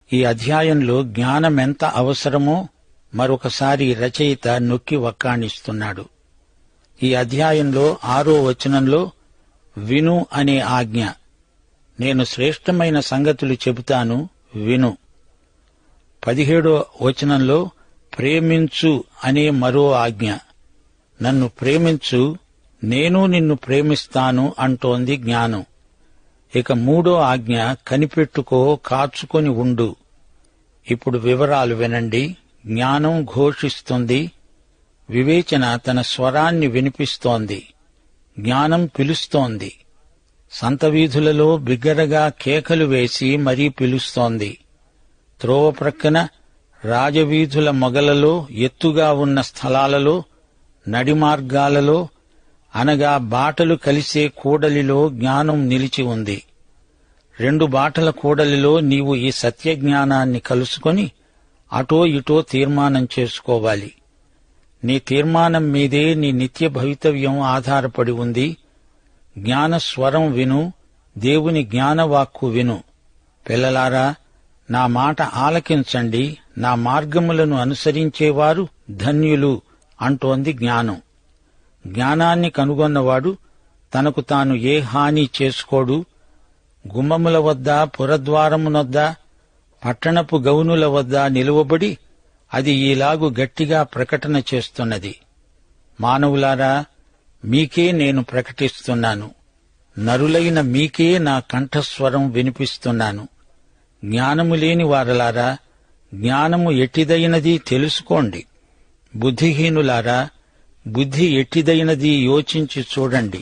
ఈ అధ్యాయంలో జ్ఞానమెంత అవసరమో మరొకసారి రచయిత నొక్కి వక్కాణిస్తున్నాడు. ఈ అధ్యాయంలో 6వ వచనంలో విను అనే ఆజ్ఞ. నేను శ్రేష్టమైన సంగతులు చెబుతాను, విను. 17వ వచనంలో ప్రేమించు అనే మరో ఆజ్ఞ. నన్ను ప్రేమించు, నేను నిన్ను ప్రేమిస్తాను అంటోంది జ్ఞానం. ఇక 3వ ఆజ్ఞ కనిపెట్టుకో, కాచుకొని ఉండు. ఇప్పుడు వివరాలు వినండి. జ్ఞానం ఘోషిస్తుంది, వివేచన తన స్వరాన్ని వినిపిస్తోంది. జ్ఞానం పిలుస్తోంది, సంతవీధులలో బిగ్గరగా కేకలు వేసి మరీ పిలుస్తోంది. త్రోవ ప్రక్కన, రాజవీధుల మొగలలో, ఎత్తుగా ఉన్న స్థలాలలో, నడిమార్గాలలో, అనగా బాటలు కలిసే కూడలిలో జ్ఞానం నిలిచి ఉంది. 2 బాటల కూడలిలో నీవు ఈ సత్యజ్ఞానాన్ని కలుసుకొని అటో ఇటో తీర్మానం చేసుకోవాలి. నీ తీర్మానం మీదే నీ నిత్య భవితవ్యం ఆధారపడి ఉంది. జ్ఞానస్వరం విను, దేవుని జ్ఞానవాక్కు విను. పిల్లలారా, నా మాట ఆలకించండి, నా మార్గములను అనుసరించేవారు ధన్యులు అంటోంది జ్ఞానం. జ్ఞానాన్ని కనుగొన్నవాడు తనకు తాను ఏ హాని చేసుకోడు. గుమ్మముల వద్ద, పురద్వారమునొద్ద, పట్టణపు గౌనుల వద్ద నిలువబడి అది ఈలాగు గట్టిగా ప్రకటన చేస్తున్నది. మానవులారా, మీకే నేను ప్రకటిస్తున్నాను, నరులైన మీకే నా కంఠస్వరం వినిపిస్తున్నాను. జ్ఞానము లేని వారలారా, జ్ఞానము ఎట్టిదైనది తెలుసుకోండి. బుద్ధిహీనులారా, బుద్ధి ఎట్టిదైనది యోచించి చూడండి.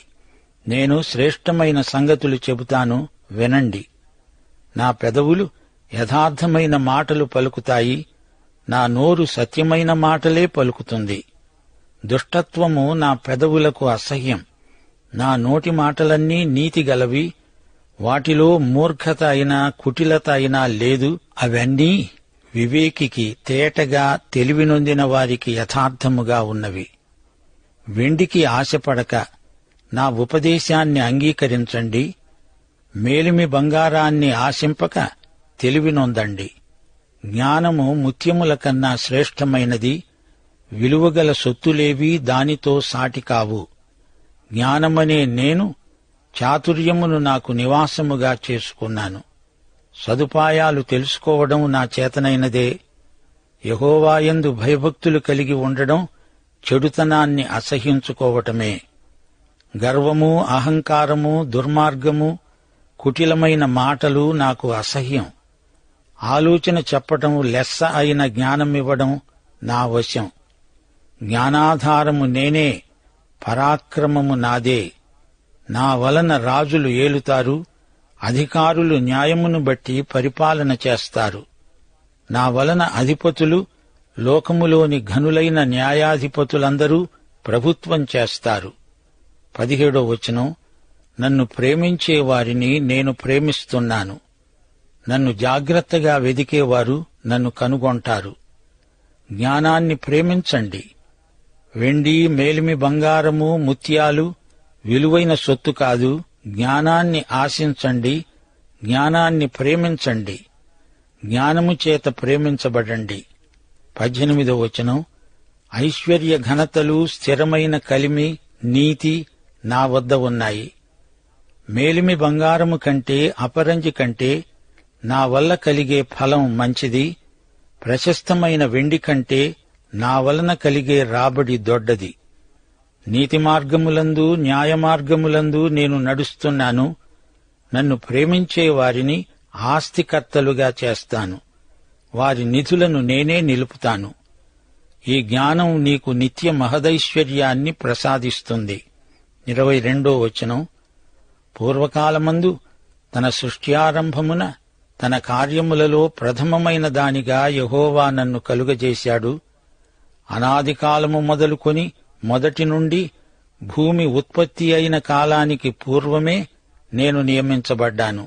నేను శ్రేష్టమైన సంగతులు చెబుతాను, వినండి. నా పెదవులు యథార్థమైన మాటలు పలుకుతాయి, నా నోరు సత్యమైన మాటలే పలుకుతుంది. దుష్టత్వము నా పెదవులకు అసహ్యం. నా నోటి మాటలన్నీ నీతిగలవి, వాటిలో మూర్ఖత అయినా కుటిలత అయినా లేదు. అవన్నీ వివేకికి, తేటగా తెలివి నొందిన వారికి యథార్థముగా ఉన్నవి. వెండికి ఆశపడక నా ఉపదేశాన్ని అంగీకరించండి. మేలిమి బంగారాన్ని ఆశింపక తెలివి నొందండి. జ్ఞానము ముత్యముల కన్నా శ్రేష్టమైనది, విలువగల సొత్తులేవీ దానితో సాటికావు. జ్ఞానమనే నేను చాతుర్యమును నాకు నివాసముగా చేసుకున్నాను. సదుపాయాలు తెలుసుకోవడం నా చేతనైనదే. యెహోవాయందు భయభక్తులు కలిగి ఉండడం చెడుతనాన్ని అసహ్యించుకోవటమే. గర్వము, అహంకారము, దుర్మార్గము, కుటిలమైన మాటలు నాకు అసహ్యం. ఆలోచన చెప్పటం లెస్స అయిన జ్ఞానమివ్వడం నా వశం. జ్ఞానాధారము నేనే, పరాక్రమము నాదే. నా వలన రాజులు ఏలుతారు, అధికారులు న్యాయమును బట్టి పరిపాలన చేస్తారు. నా వలన అధిపతులు, లోకములోని ఘనులైన న్యాయాధిపతులందరూ ప్రభుత్వం చేస్తారు. 17వ వచనం, నన్ను ప్రేమించే వారిని నేను ప్రేమిస్తున్నాను. నన్ను జాగ్రత్తగా వెదికేవారు నన్ను కనుగొంటారు. జ్ఞానాన్ని ప్రేమించండి. వెండి, మేలిమి బంగారము, ముత్యాలు విలువైన సొత్తు కాదు. జ్ఞానాన్ని ఆశించండి, జ్ఞానాన్ని ప్రేమించండి. జ్ఞానము చేత ప్రేమించబడండి. 18వ వచనం, ఐశ్వర్య ఘనతలు, స్థిరమైన కలిమి, నీతి నా వద్ద ఉన్నాయి. మేలిమి బంగారము కంటే, అపరంజి కంటే నా వల్ల కలిగే ఫలం మంచిది. ప్రశస్తమైన వెండి కంటే నా వలన కలిగే రాబడి దొడ్డది. నీతి మార్గములందు, న్యాయ మార్గములందు నేను నడుస్తున్నాను. నన్ను ప్రేమించే వారిని ఆస్తికర్తలుగా చేస్తాను. వారి నిధులను నేనే నిలుపుతాను. ఈ జ్ఞానం నీకు నిత్య మహదైశ్వర్యాన్ని ప్రసాదిస్తుంది. 22వ వచనం, పూర్వకాలమందు తన సృష్ట్యారంభమున తన కార్యములలో ప్రథమమైన దానిగా యెహోవా నన్ను కలుగజేశాడు. అనాదికాలము మొదలుకొని మొదటి నుండి భూమి ఉత్పత్తి అయిన కాలానికి పూర్వమే నేను నియమించబడ్డాను.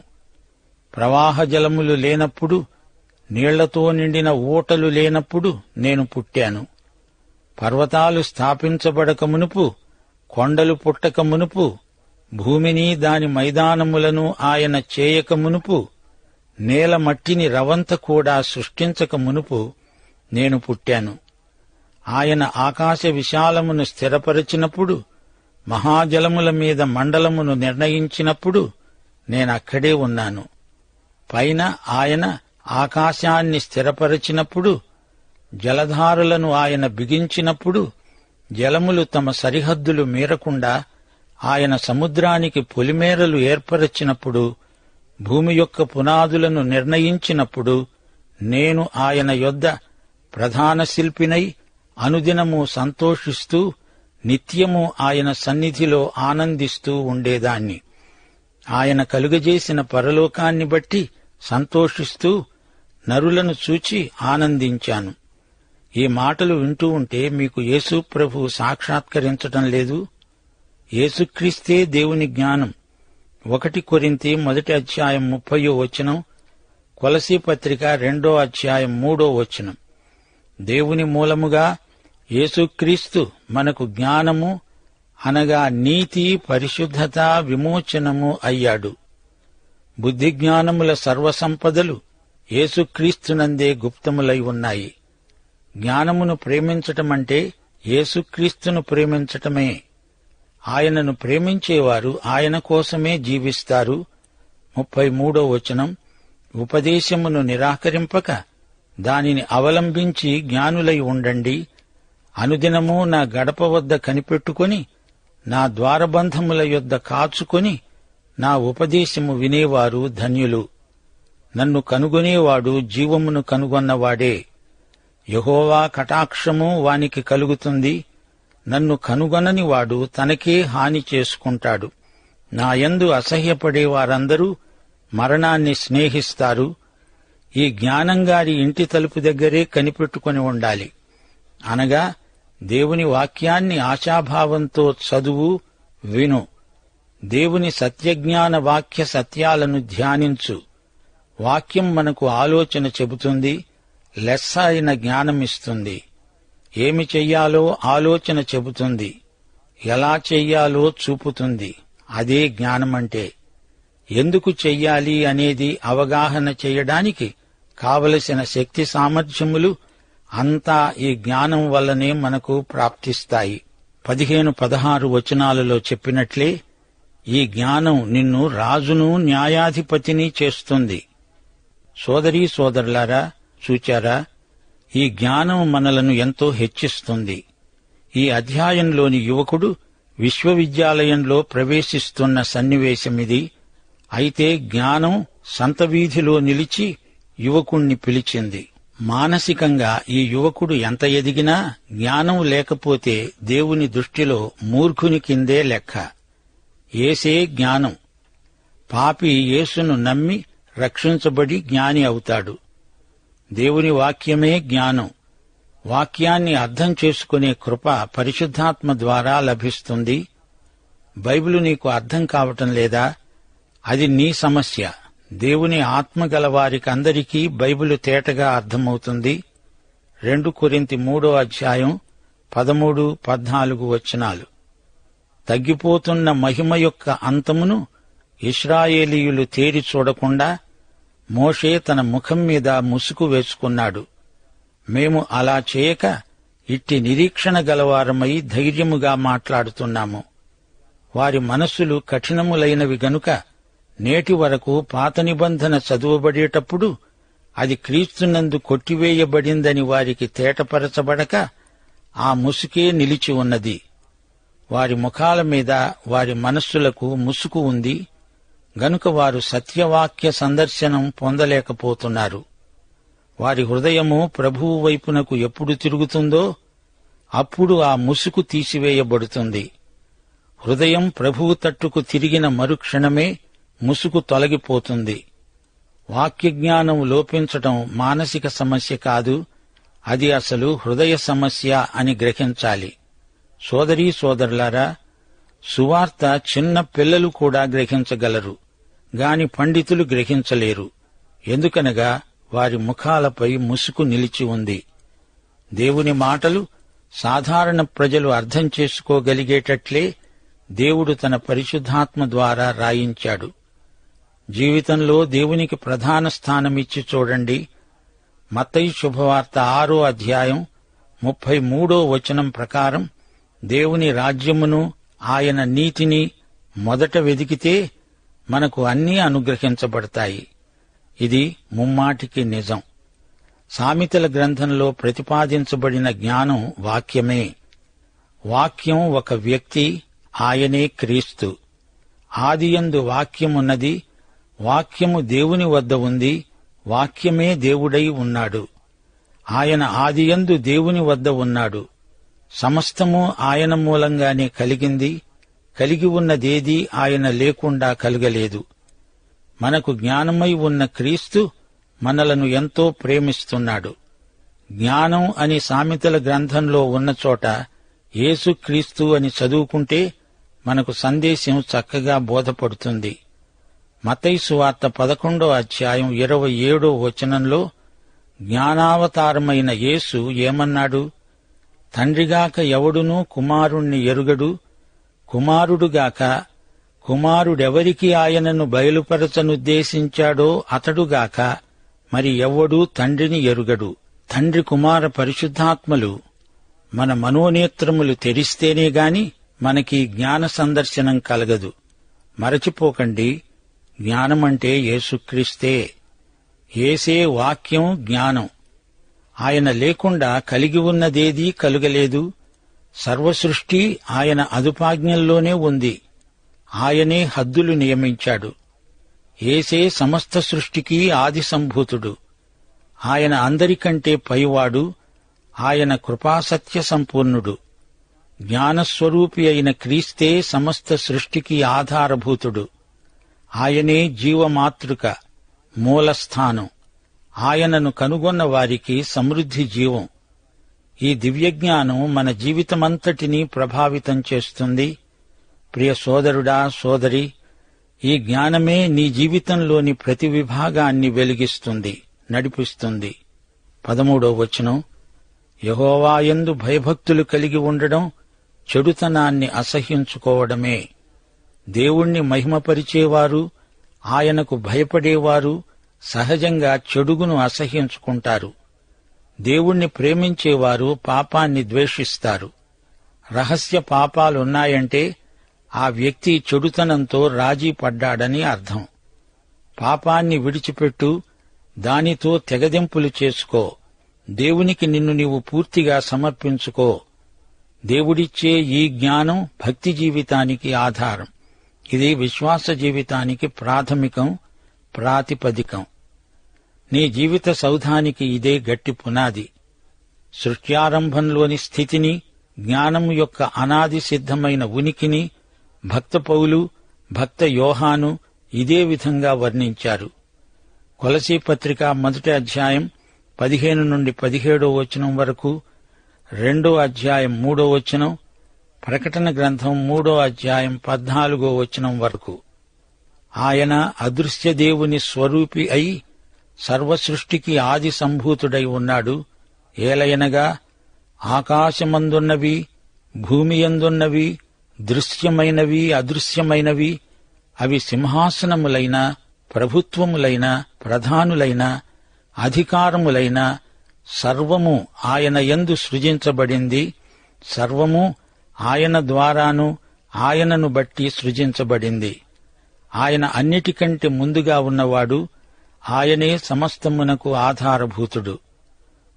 ప్రవాహ జలములు లేనప్పుడు, నీళ్లతో నిండిన ఊటలు లేనప్పుడు నేను పుట్టాను. పర్వతాలు స్థాపించబడక మునుపు, కొండలు పుట్టక మునుపు, భూమిని దాని మైదానములను ఆయన చేయక మునుపు నేల మట్టిని రవంత కూడా సృష్టించక మునుపు నేను పుట్టాను. ఆయన ఆకాశ విశాలమును స్థిరపరచినప్పుడు, మహాజలముల మీద మండలమును నిర్ణయించినప్పుడు నేనక్కడే ఉన్నాను. పైన ఆయన ఆకాశాన్ని స్థిరపరచినప్పుడు, జలధారులను ఆయన బిగించినప్పుడు, జలములు తమ సరిహద్దులు మీరకుండా ఆయన సముద్రానికి పొలిమేరలు ఏర్పరచినప్పుడు, భూమి యొక్క పునాదులను నిర్ణయించినప్పుడు, నేను ఆయన యొద్ద ప్రధాన శిల్పినై అనుదినము సంతోషిస్తూ నిత్యము ఆయన సన్నిధిలో ఆనందిస్తూ ఉండేదాన్ని. ఆయన కలుగజేసిన పరలోకాన్ని బట్టి సంతోషిస్తూ నరులను చూచి ఆనందించాను. ఈ మాటలు వింటూ ఉంటే మీకు యేసు ప్రభువు సాక్షాత్కరించటం లేదు? యేసుక్రీస్తే దేవుని జ్ఞానం. 1 కొరింథీ 1:30 కొలసీ పత్రిక 2:3 దేవుని మూలముగా యేసుక్రీస్తు మనకు జ్ఞానము అనగా నీతి, పరిశుద్ధత, విమోచనము అయ్యాడు. బుద్ధిజ్ఞానముల సర్వసంపదలు యేసుక్రీస్తునందే గుప్తములై ఉన్నాయి. జ్ఞానమును ప్రేమించటమంటే యేసుక్రీస్తును ప్రేమించటమే. ఆయనను ప్రేమించేవారు ఆయన కోసమే జీవిస్తారు. 33 ఉపదేశమును నిరాకరింపక దానిని అవలంబించి జ్ఞానులై ఉండండి. అనుదినము నా గడప వద్ద కనిపెట్టుకొని, నా ద్వారబంధముల యొద్ద కాచుకొని, నా ఉపదేశము వినేవారు ధన్యులు. నన్ను కనుగొనేవాడు జీవమును కనుగొన్నవాడే. యెహోవా కటాక్షము వానికి కలుగుతుంది. నన్ను కనుగొనని వాడు తనకే హాని చేసుకుంటాడు. నాయందు అసహ్యపడే వారందరూ మరణాన్ని స్నేహిస్తారు. ఈ జ్ఞానంగారి ఇంటి తలుపు దగ్గరే కనిపెట్టుకొని ఉండాలి. అనగా దేవుని వాక్యాన్ని ఆశాభావంతో చదువు, విను. దేవుని సత్యజ్ఞాన వాక్య సత్యాలను ధ్యానించు. వాక్యం మనకు ఆలోచన చెబుతుంది, లెస్స అయిన జ్ఞానమిస్తుంది. ఏమి చెయ్యాలో ఆలోచన చెబుతుంది, ఎలా చెయ్యాలో చూపుతుంది. అదే జ్ఞానమంటే. ఎందుకు చెయ్యాలి అనేది అవగాహన చెయ్యడానికి కావలసిన శక్తి సామర్థ్యములు అంతా ఈ జ్ఞానం వల్లనే మనకు ప్రాప్తిస్తాయి. 15-16 చెప్పినట్లే ఈ జ్ఞానం నిన్ను రాజును న్యాయాధిపతిని చేస్తుంది. సోదరీ సోదరులారా, చూచారా? ఈ జ్ఞానం మనలను ఎంతో హెచ్చిస్తుంది. ఈ అధ్యాయంలోని యువకుడు విశ్వవిద్యాలయంలో ప్రవేశిస్తున్న సన్నివేశమిది. అయితే జ్ఞానం సంతవీధిలో నిలిచి యువకుణ్ణి పిలిచింది. మానసికంగా ఈ యువకుడు ఎంత ఎదిగినా జ్ఞానం లేకపోతే దేవుని దృష్టిలో మూర్ఖుని కిందే లెక్క. యేసే జ్ఞానం. పాపి యేసును నమ్మి రక్షించబడి జ్ఞాని అవుతాడు. దేవుని వాక్యమే జ్ఞానం. వాక్యాన్ని అర్థం చేసుకునే కృప పరిశుద్ధాత్మ ద్వారా లభిస్తుంది. బైబిలు నీకు అర్థం కావటం లేదా? అది నీ సమస్య. దేవుని ఆత్మ గలవారికందరికీ బైబిలు తేటగా అర్థమవుతుంది. 2 కొరింథీ 3:13-14 తగ్గిపోతున్న మహిమ యొక్క అంతమును ఇశ్రాయేలీయులు తేరి చూడకుండా మోషే తన ముఖం మీద ముసుగు వేసుకున్నాడు. మేము అలా చేయక ఇట్టి నిరీక్షణ గలవారమై ధైర్యముగా మాట్లాడుతున్నాము. వారి మనస్సులు కఠినములైనవి గనుక నేటి వరకు పాత నిబంధన చదువబడేటప్పుడు అది క్రీస్తునందు కొట్టివేయబడిందని వారికి తేటపరచబడక ఆ ముసుకే నిలిచి ఉన్నది. వారి ముఖాల మీద వారి మనస్సులకు ముసుగు ఉంది గనుక వారు సత్యవాక్య సందర్శనం పొందలేకపోతున్నారు. వారి హృదయము ప్రభువు వైపునకు ఎప్పుడు తిరుగుతుందో అప్పుడు ఆ ముసుగు తీసివేయబడుతుంది. హృదయం ప్రభువు తట్టుకు తిరిగిన మరుక్షణమే ముసుగు తొలగిపోతుంది. వాక్యజ్ఞానం లోపించటం మానసిక సమస్య కాదు, అది అసలు హృదయ సమస్య అని గ్రహించాలి. సోదరీ సోదరులారా, సువార్త చిన్న పిల్లలు కూడా గ్రహించగలరు గాని పండితులు గ్రహించలేరు. ఎందుకనగా వారి ముఖాలపై ముసుగు నిలిచి ఉంది. దేవుని మాటలు సాధారణ ప్రజలు అర్థం చేసుకోగలిగేటట్లే దేవుడు తన పరిశుద్ధాత్మ ద్వారా రాయించాడు. జీవితంలో దేవునికి ప్రధాన స్థానమిచ్చి చూడండి. మత్తయి శుభవార్త 6వ అధ్యాయం 33వ వచనం ప్రకారం దేవుని రాజ్యమును ఆయన నీతిని మొదట వెదికితే మనకు అన్నీ అనుగ్రహించబడతాయి. ఇది ముమ్మాటికి నిజం. సామెతల గ్రంథంలో ప్రతిపాదించబడిన జ్ఞానం వాక్యమే. వాక్యం ఒక వ్యక్తి, ఆయనే క్రీస్తు. ఆదియందు వాక్యమున్నది, వాక్యము దేవుని వద్ద ఉంది, వాక్యమే దేవుడై ఉన్నాడు. ఆయన ఆదియందు దేవుని వద్ద ఉన్నాడు. సమస్తము ఆయన మూలంగానే కలిగింది, కలిగి ఉన్నదేదీ ఆయన లేకుండా కలగలేదు. మనకు జ్ఞానమై ఉన్న క్రీస్తు మనలను ఎంతో ప్రేమిస్తున్నాడు. జ్ఞానం అని సామెతల గ్రంథంలో ఉన్న చోట యేసుక్రీస్తు అని చదువుకుంటే మనకు సందేశం చక్కగా బోధపడుతుంది. మత్తయి సువార్త 11వ అధ్యాయం 27వ వచనంలో జ్ఞానావతారమైన యేసు ఏమన్నాడు? తండ్రిగాక ఎవడునూ కుమారుణ్ణి ఎరుగడు, కుమారుడుగాక కుమారుడెవరికి ఆయనను బయలుపరచనుద్దేశించాడో అతడుగాక మరి ఎవ్వడూ తండ్రిని ఎరుగడు. తండ్రి కుమార పరిశుద్ధాత్మలు మన మనోనేత్రములు తెరిస్తేనే గాని మనకి జ్ఞాన సందర్శనం కలగదు. మరచిపోకండి, జ్ఞానమంటే యేసుక్రీస్తే. యేసే వాక్యం, జ్ఞానం. ఆయన లేకుండా కలిగి ఉన్నదేదీ కలుగలేదు. సర్వసృష్టి ఆయన అదుపాజ్ఞల్లోనే ఉంది. ఆయనే హద్దులు నియమించాడు. యేసే సమస్త సృష్టికి ఆది సంభూతుడు. ఆయన అందరికంటే పైవాడు. ఆయన కృపాసత్య సంపూర్ణుడు. జ్ఞానస్వరూపి అయిన క్రీస్తే సమస్త సృష్టికి ఆధారభూతుడు. ఆయనే జీవమాతృక, మూలస్థానం. ఆయనను కనుగొన్న వారికి సమృద్ధి జీవం. ఈ దివ్యజ్ఞానం మన జీవితమంతటినీ ప్రభావితం చేస్తుంది. ప్రియ సోదరుడా, సోదరి, ఈ జ్ఞానమే నీ జీవితంలోని ప్రతి విభాగాన్ని వెలిగిస్తుంది, నడిపిస్తుంది. 13వ వచనం, యెహోవాయందు భయభక్తులు కలిగి ఉండడం చెడుతనాన్ని అసహ్యించుకోవడమే. దేవుణ్ణి మహిమపరిచేవారు, ఆయనకు భయపడేవారు సహజంగా చెడుగును అసహ్యించుకుంటారు. దేవుణ్ణి ప్రేమించేవారు పాపాన్ని ద్వేషిస్తారు. రహస్య పాపాలున్నాయంటే ఆ వ్యక్తి చెడుతనంతో రాజీ పడ్డాడని అర్థం. పాపాన్ని విడిచిపెట్టు, దానితో తెగదెంపులు చేసుకో. దేవునికి నిన్ను నీవు పూర్తిగా సమర్పించుకో. దేవుడిచ్చే ఈ జ్ఞానం భక్తి జీవితానికి ఆధారం. ఇది విశ్వాస జీవితానికి ప్రాథమికం, ప్రాతిపదికం. నీ జీవిత సౌధానికి ఇదే గట్టి పునాది. సృష్ట్యారంభంలోని స్థితిని, జ్ఞానం యొక్క అనాది సిద్ధమైన ఉనికిని భక్త పౌలు, భక్త యోహాను ఇదే విధంగా వర్ణించారు. కొలసీ పత్రిక 1వ అధ్యాయం 15 నుండి 17వ వచనం వరకు, 2వ అధ్యాయం 3వ వచనం, ప్రకటన గ్రంథం 3వ అధ్యాయం 14వ వచనం వరకు. ఆయన అదృశ్య దేవుని స్వరూపి అయి సర్వసృష్టికి ఆది సంభూతుడై ఉన్నాడు. ఏలయనగా ఆకాశమందున్నవి, భూమియందున్నవి, దృశ్యమైనవి, అదృశ్యమైనవి, అవి సింహాసనములైన, ప్రభుత్వములైన, ప్రధానులైన, అధికారములైన సర్వము ఆయన యందు సృజించబడింది. సర్వము ఆయన ద్వారాను ఆయనను బట్టి సృజించబడింది. ఆయన అన్నిటికంటే ముందుగా ఉన్నవాడు. ఆయనే సమస్తమునకు ఆధారభూతుడు.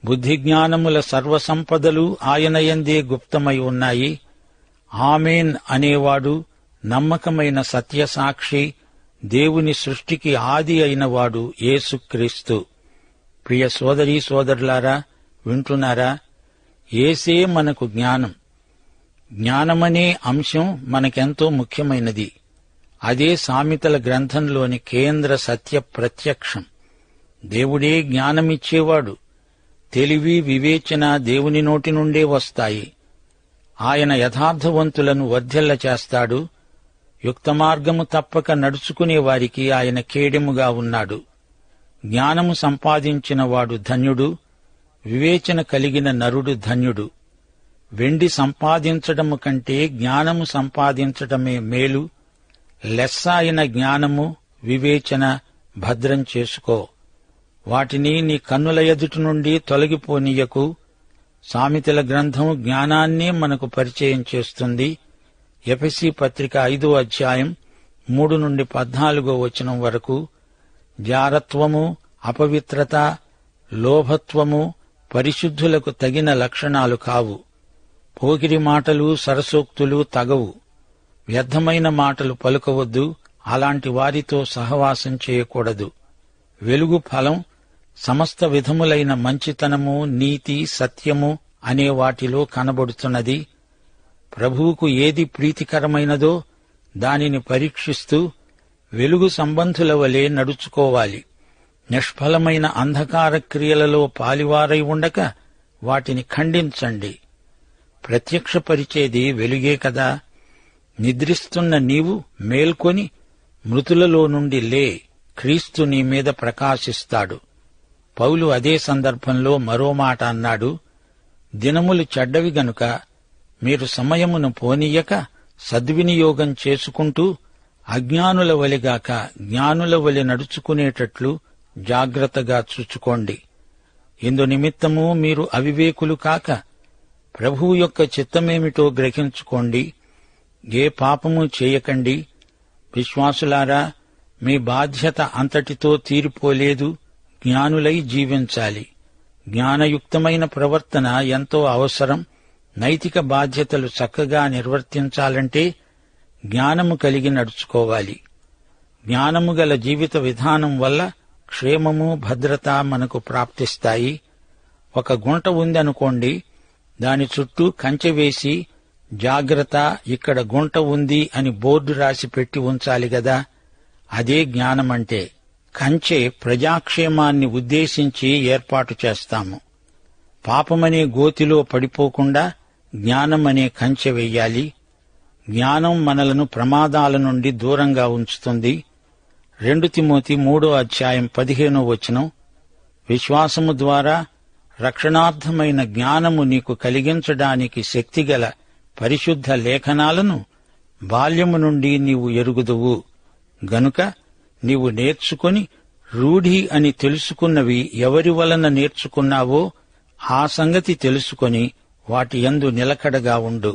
బుద్ధిజ్ఞానముల సర్వసంపదలు ఆయనయందే గుప్తమై ఉన్నాయి. ఆమేన్ అనేవాడు నమ్మకమైన సత్యసాక్షి, దేవుని సృష్టికి ఆది అయినవాడు యేసుక్రీస్తు. ప్రియ సోదరీ సోదరులారా, వింటున్నారా? యేసే మనకు జ్ఞానం. జ్ఞానమనే అంశం మనకెంతో ముఖ్యమైనది. అదే సామెతల గ్రంథంలోని కేంద్ర సత్య ప్రత్యక్షం. దేవుడే జ్ఞానమిచ్చేవాడు. తెలివి, వివేచన దేవుని నోటి నుండే వస్తాయి. ఆయన యథార్థవంతులను వర్ధిల్ల చేస్తాడు. యుక్తమార్గము తప్పక నడుచుకునే వారికి ఆయన కేడెముగా ఉన్నాడు. జ్ఞానము సంపాదించినవాడు ధన్యుడు. వివేచన కలిగిన నరుడు ధన్యుడు. వెండి సంపాదించడము కంటే జ్ఞానము సంపాదించడమే మేలు. లెస్స అయిన జ్ఞానము, వివేచన భద్రం చేసుకో. వాటిని నీ కన్నుల ఎదుటి నుండి తొలగిపోనీయకు. సామెతల గ్రంథం జ్ఞానాన్నే మనకు పరిచయం చేస్తుంది. ఎఫెసీ పత్రిక 5వ అధ్యాయం 3-14 వరకు జారత్వము, అపవిత్రత, లోభత్వము పరిశుద్ధులకు తగిన లక్షణాలు కావు. పోకిరి మాటలు, సరసోక్తులు తగవు. వ్యర్థమైన మాటలు పలుకవద్దు. అలాంటి వారితో సహవాసం చేయకూడదు. వెలుగు ఫలం సమస్త విధములైన మంచితనము, నీతి, సత్యము అనే వాటిలో కనబడుతున్నది. ప్రభువుకు ఏది ప్రీతికరమైనదో దానిని పరీక్షిస్తూ వెలుగు సంబంధుల వలె నడుచుకోవాలి. నిష్ఫలమైన అంధకార క్రియలలో పాలివారై ఉండక వాటిని ఖండించండి. ప్రత్యక్షపరిచేది వెలుగే కదా. నిద్రిస్తున్న నీవు మేల్కొని మృతులలో నుండి లే, క్రీస్తు నీ మీద ప్రకాశిస్తాడు. పౌలు అదే సందర్భంలో మరో మాట అన్నాడు. దినములు చెడ్డవి గనుక మీరు సమయమును పోనీయక సద్వినియోగం చేసుకుంటూ అజ్ఞానుల వలెగాక జ్ఞానుల వలె నడుచుకునేటట్లు జాగ్రత్తగా చూచుకోండి. ఇందు నిమిత్తము మీరు అవివేకులు కాక ప్రభువు యొక్క చిత్తమేమిటో గ్రహించుకోండి. ఏ పాపము చేయకండి. విశ్వాసులారా, మీ బాధ్యత అంతటితో తీరిపోలేదు. జ్ఞానులై జీవించాలి. జ్ఞానయుక్తమైన ప్రవర్తన ఎంతో అవసరం. నైతిక బాధ్యతలు చక్కగా నిర్వర్తించాలంటే జ్ఞానము కలిగి నడుచుకోవాలి. జ్ఞానము గల జీవిత విధానం వల్ల క్షేమము, భద్రత మనకు ప్రాప్తిస్తాయి. ఒక గుంట ఉందనుకోండి, దాని చుట్టూ కంచె వేసి జాగ్రత్త, ఇక్కడ గుంట ఉంది అని బోర్డు రాసి పెట్టి ఉంచాలి గదా. అదే జ్ఞానమంటే. కంచె ప్రజాక్షేమాన్ని ఉద్దేశించి ఏర్పాటు చేస్తాము. పాపమనే గోతిలో పడిపోకుండా జ్ఞానమనే కంచె వెయ్యాలి. జ్ఞానం మనలను ప్రమాదాల నుండి దూరంగా ఉంచుతుంది. 2 తిమోతి 3వ అధ్యాయం 15వ వచనం, విశ్వాసము ద్వారా రక్షణార్థమైన జ్ఞానము నీకు కలిగించడానికి శక్తిగల పరిశుద్ధ లేఖనాలను బాల్యము నుండి నీవు ఎరుగుదువు. గనుక నీవు నేర్చుకొని రూఢి అని తెలుసుకున్నవి ఎవరి వలన నేర్చుకున్నావో ఆ సంగతి తెలుసుకొని వాటి యందు నిలకడగా ఉండు.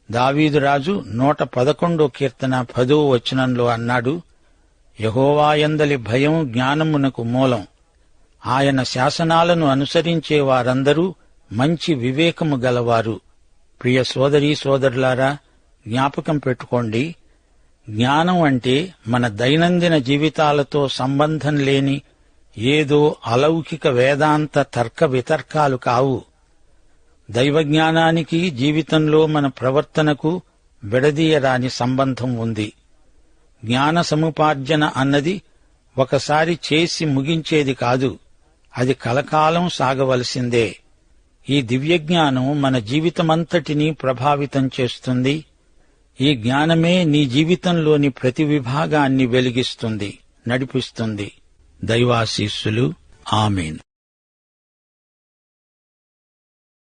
దావీదు రాజు 111వ కీర్తన 10వ వచనంలో అన్నాడు, యెహోవాయందలి భయం జ్ఞానమునకు మూలం. ఆయన శాసనాలను అనుసరించే వారందరూ మంచి వివేకము గలవారు. ప్రియ సోదరీ సోదరులారా, జ్ఞాపకం పెట్టుకోండి, జ్ఞానం అంటే మన దైనందిన జీవితాలతో సంబంధం లేని ఏదో అలౌకిక వేదాంత తర్క వితర్కాలు కావు. దైవజ్ఞానానికి జీవితంలో మన ప్రవర్తనకు విడదీయరాని సంబంధం ఉంది. జ్ఞాన సముపార్జన అన్నది ఒకసారి చేసి ముగించేది కాదు, అది కలకాలం సాగవలసిందే. ఈ దివ్యజ్ఞానం మన జీవితమంతటినీ ప్రభావితం చేస్తుంది. ఈ జ్ఞానమే నీ జీవితంలోని ప్రతి విభాగాన్ని వెలిగిస్తుంది, నడిపిస్తుంది. దైవాశీస్సులు. ఆమేన్.